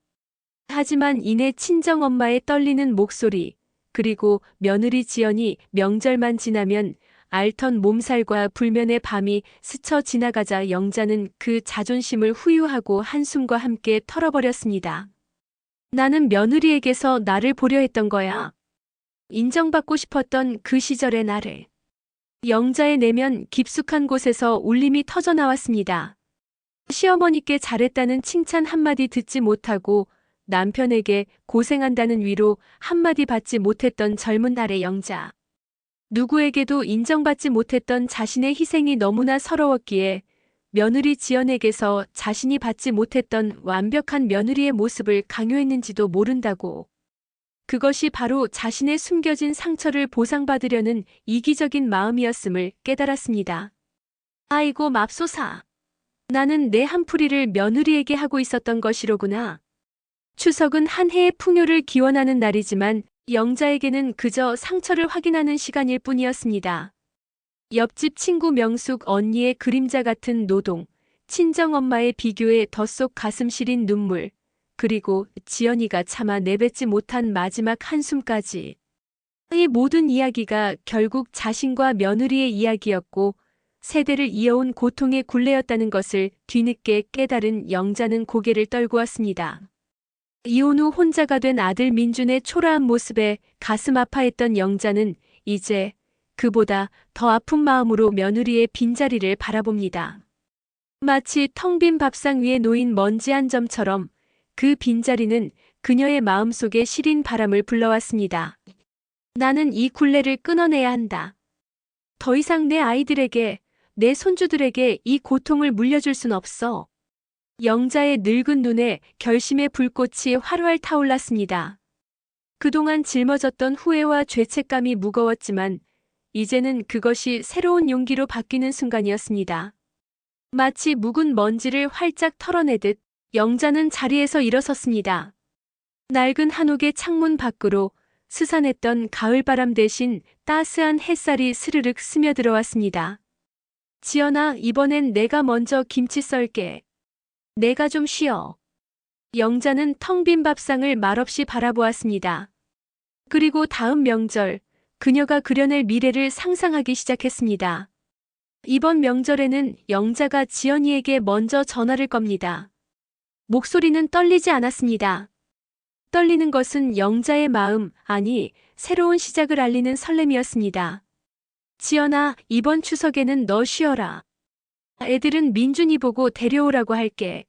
하지만 이내 친정엄마의 떨리는 목소리, 그리고 며느리 지연이 명절만 지나면 앓던 몸살과 불면의 밤이 스쳐 지나가자 영자는 그 자존심을 후유하고 한숨과 함께 털어버렸습니다. 나는 며느리에게서 나를 보려 했던 거야. 인정받고 싶었던 그 시절의 나를. 영자의 내면 깊숙한 곳에서 울림이 터져나왔습니다. 시어머니께 잘했다는 칭찬 한마디 듣지 못하고 남편에게 고생한다는 위로 한마디 받지 못했던 젊은 날의 영자. 누구에게도 인정받지 못했던 자신의 희생이 너무나 서러웠기에 며느리 지연에게서 자신이 받지 못했던 완벽한 며느리의 모습을 강요했는지도 모른다고. 그것이 바로 자신의 숨겨진 상처를 보상받으려는 이기적인 마음이었음을 깨달았습니다. 아이고 맙소사. 나는 내 한풀이를 며느리에게 하고 있었던 것이로구나. 추석은 한 해의 풍요를 기원하는 날이지만 영자에게는 그저 상처를 확인하는 시간일 뿐이었습니다. 옆집 친구 명숙 언니의 그림자 같은 노동, 친정엄마의 비교에 덧속 가슴 시린 눈물, 그리고 지연이가 차마 내뱉지 못한 마지막 한숨까지. 이 모든 이야기가 결국 자신과 며느리의 이야기였고 세대를 이어온 고통의 굴레였다는 것을 뒤늦게 깨달은 영자는 고개를 떨구었습니다. 이혼 후 혼자가 된 아들 민준의 초라한 모습에 가슴 아파했던 영자는 이제 그보다 더 아픈 마음으로 며느리의 빈자리를 바라봅니다. 마치 텅 빈 밥상 위에 놓인 먼지 한 점처럼 그 빈자리는 그녀의 마음속에 시린 바람을 불러왔습니다. 나는 이 굴레를 끊어내야 한다. 더 이상 내 아이들에게, 내 손주들에게 이 고통을 물려줄 순 없어. 영자의 늙은 눈에 결심의 불꽃이 활활 타올랐습니다. 그동안 짊어졌던 후회와 죄책감이 무거웠지만 이제는 그것이 새로운 용기로 바뀌는 순간이었습니다. 마치 묵은 먼지를 활짝 털어내듯 영자는 자리에서 일어섰습니다. 낡은 한옥의 창문 밖으로 스산했던 가을바람 대신 따스한 햇살이 스르륵 스며들어왔습니다. 지연아, 이번엔 내가 먼저 김치 썰게. 내가 좀 쉬어. 영자는 텅 빈 밥상을 말없이 바라보았습니다. 그리고 다음 명절, 그녀가 그려낼 미래를 상상하기 시작했습니다. 이번 명절에는 영자가 지연이에게 먼저 전화를 겁니다. 목소리는 떨리지 않았습니다. 떨리는 것은 영자의 마음, 아니, 새로운 시작을 알리는 설렘이었습니다. 지연아, 이번 추석에는 너 쉬어라. 애들은 민준이 보고 데려오라고 할게.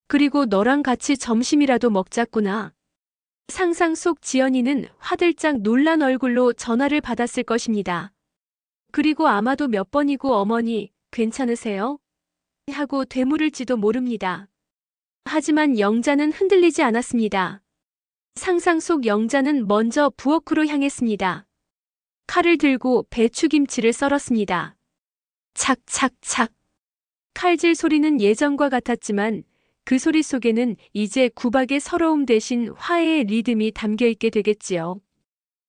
그리고 너랑 같이 점심이라도 먹자꾸나. 상상 속 지연이는 화들짝 놀란 얼굴로 전화를 받았을 것입니다. 그리고 아마도 몇 번이고 어머니, 괜찮으세요? 하고 되물을지도 모릅니다. 하지만 영자는 흔들리지 않았습니다. 상상 속 영자는 먼저 부엌으로 향했습니다. 칼을 들고 배추김치를 썰었습니다. 착착착. 칼질 소리는 예전과 같았지만 그 소리 속에는 이제 구박의 서러움 대신 화해의 리듬이 담겨 있게 되겠지요.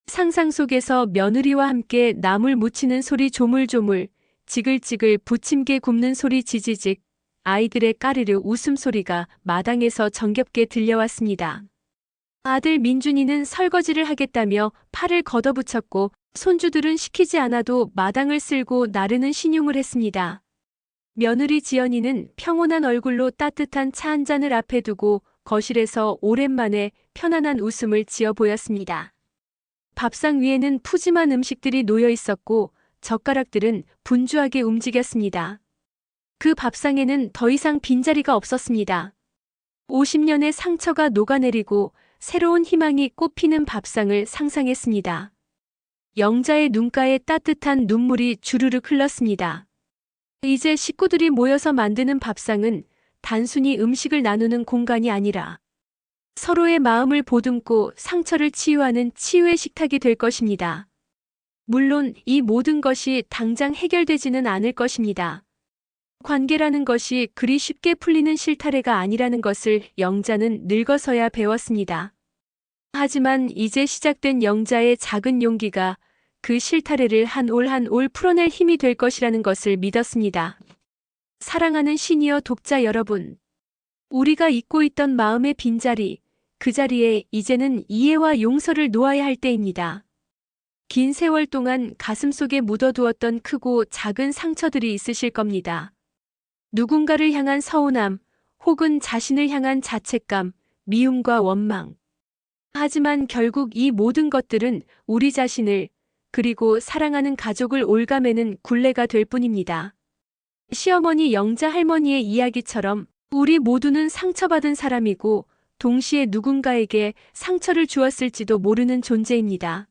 상상 속에서 며느리와 함께 나물 무치는 소리 조물조물, 지글지글 부침개 굽는 소리 지지직, 아이들의 까르르 웃음소리가 마당에서 정겹게 들려왔습니다. 아들 민준이는 설거지를 하겠다며 팔을 걷어붙였고 손주들은 시키지 않아도 마당을 쓸고 나르는 신용을 했습니다. 며느리 지연이는 평온한 얼굴로 따뜻한 차 한 잔을 앞에 두고 거실에서 오랜만에 편안한 웃음을 지어 보였습니다. 밥상 위에는 푸짐한 음식들이 놓여 있었고 젓가락들은 분주하게 움직였습니다. 그 밥상에는 더 이상 빈자리가 없었습니다. 50년의 상처가 녹아내리고 새로운 희망이 꽃피는 밥상을 상상했습니다. 영자의 눈가에 따뜻한 눈물이 주르륵 흘렀습니다. 이제 식구들이 모여서 만드는 밥상은 단순히 음식을 나누는 공간이 아니라 서로의 마음을 보듬고 상처를 치유하는 치유의 식탁이 될 것입니다. 물론 이 모든 것이 당장 해결되지는 않을 것입니다. 관계라는 것이 그리 쉽게 풀리는 실타래가 아니라는 것을 영자는 늙어서야 배웠습니다. 하지만 이제 시작된 영자의 작은 용기가 그 실타래를 한 올 한 올 풀어낼 힘이 될 것이라는 것을 믿었습니다. 사랑하는 시니어 독자 여러분, 우리가 잊고 있던 마음의 빈자리, 그 자리에 이제는 이해와 용서를 놓아야 할 때입니다. 긴 세월 동안 가슴속에 묻어두었던 크고 작은 상처들이 있으실 겁니다. 누군가를 향한 서운함, 혹은 자신을 향한 자책감, 미움과 원망. 하지만 결국 이 모든 것들은 우리 자신을 그리고 사랑하는 가족을 옭아매는 굴레가 될 뿐입니다. 시어머니 영자 할머니의 이야기처럼 우리 모두는 상처받은 사람이고 동시에 누군가에게 상처를 주었을지도 모르는 존재입니다.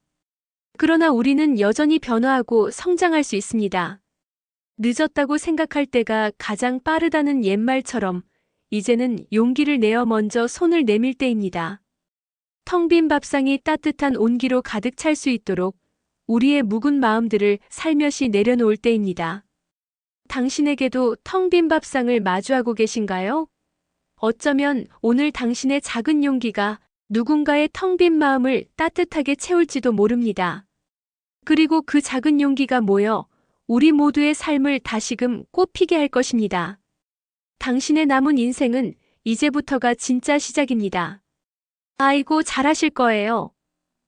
그러나 우리는 여전히 변화하고 성장할 수 있습니다. 늦었다고 생각할 때가 가장 빠르다는 옛말처럼 이제는 용기를 내어 먼저 손을 내밀 때입니다. 텅 빈 밥상이 따뜻한 온기로 가득 찰 수 있도록 우리의 묵은 마음들을 살며시 내려놓을 때입니다. 당신에게도 텅 빈 밥상을 마주하고 계신가요? 어쩌면 오늘 당신의 작은 용기가 누군가의 텅 빈 마음을 따뜻하게 채울지도 모릅니다. 그리고 그 작은 용기가 모여 우리 모두의 삶을 다시금 꽃피게 할 것입니다. 당신의 남은 인생은 이제부터가 진짜 시작입니다. 아이고, 잘하실 거예요.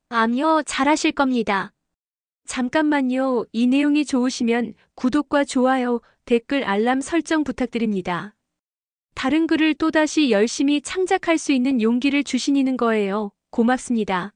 아니요, 잘하실 겁니다. 잠깐만요. 이 내용이 좋으시면 구독과 좋아요, 댓글 알람 설정 부탁드립니다. 다른 글을 또다시 열심히 창작할 수 있는 용기를 주시는 거예요. 고맙습니다.